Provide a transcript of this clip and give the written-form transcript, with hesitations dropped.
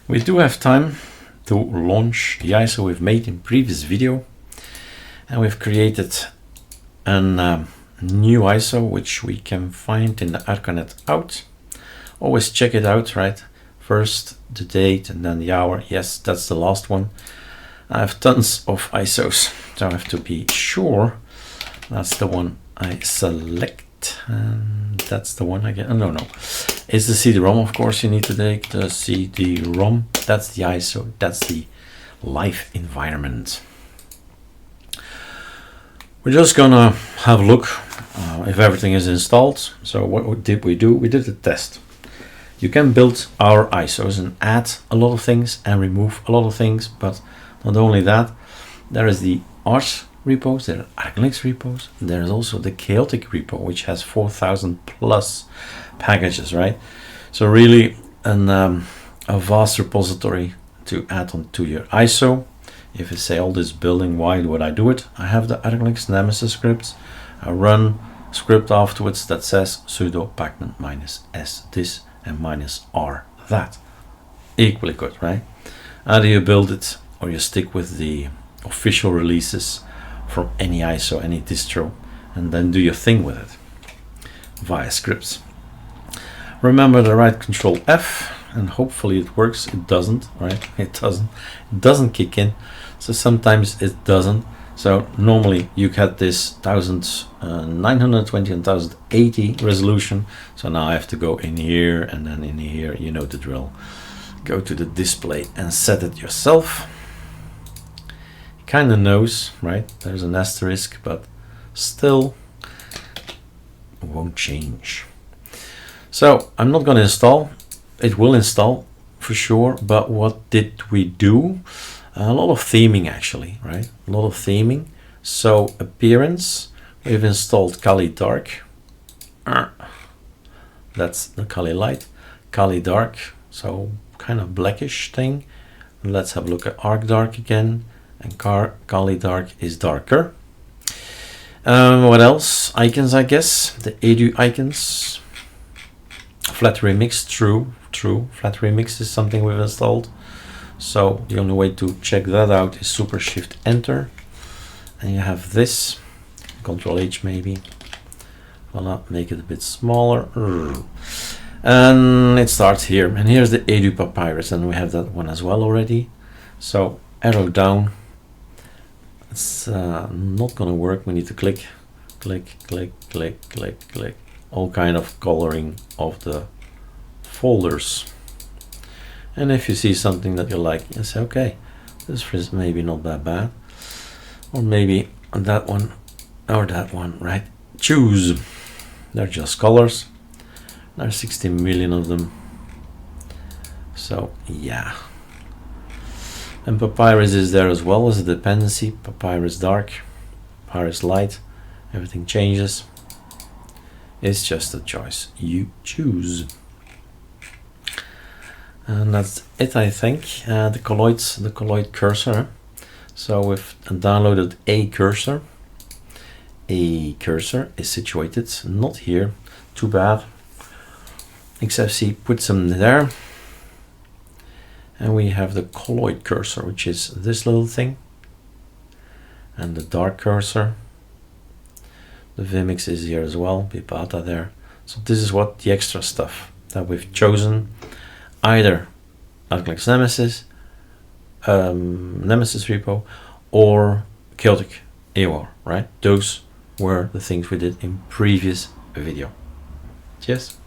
We do have time to launch the ISO we've made in previous video, and we've created a new ISO which we can find in the arconet out. Always check it out, right? First the date and then the hour. Yes, that's the last one. I have tons of ISOs, so I have to be sure that's the one I select, and that's the one I get. No, it's the CD-ROM. Of course, you need to take the CD-ROM. That's the ISO. That's the live environment. We're just gonna have a look if everything is installed. So what did we do? We did a test. You can build our ISOs and add a lot of things and remove a lot of things, but not only that, there is the Ars repos, there are ArcoLinux repos, there is also the chaotic repo, which has 4,000 plus packages, right? So really a vast repository to add on to your ISO. If you say all this building, why would I do it? I have the ArcoLinux nemesis scripts. I run a script afterwards that says sudo pacman -s this and -r that. Equally good, right? Either you build it or you stick with the official releases from any ISO, any distro, and then do your thing with it via scripts. Remember to write Control F, and hopefully it works. It doesn't, right? It doesn't kick in. So sometimes it doesn't. So normally you get this 1920 and 1080 resolution. So now I have to go in here and then in here, you know the drill. Go to the display and set it yourself. Kind of knows, right? There's an asterisk, but still won't change. So I'm not going to install. It will install for sure, but what did we do? A lot of theming actually, right? A lot of theming. So appearance, we've installed Kali Dark. That's the Kali Light. Kali Dark, so kind of blackish thing. Let's have a look at Arc Dark again. And Kali Dark is darker. What else? Icons, I guess. The edu icons. Flat remix, true. Flat remix is something we've installed. So the only way to check that out is Super Shift Enter. And you have this. Control H maybe. Voila, make it a bit smaller. And it starts here. And here's the edu papyrus, and we have that one as well already. So arrow down. It's not gonna work. We need to click. All kind of coloring of the folders. And if you see something that you like, you say, okay, this is maybe not that bad. Or maybe that one or that one, right? Choose. They're just colors. There are 60 million of them. So yeah. And Papyrus is there as well as a dependency. Papyrus Dark, Papyrus Light, everything changes. It's just a choice you choose. And that's it, I think. The colloid cursor. So we've downloaded a cursor. A cursor is situated not here. Too bad. XFC puts them there. And we have the colloid cursor, which is this little thing. And the dark cursor. The Vimix is here as well, Pipata there. So this is what the extra stuff that we've chosen. Either ArcoLinux Nemesis, Nemesis repo, or chaotic AOR, right? Those were the things we did in previous video. Cheers.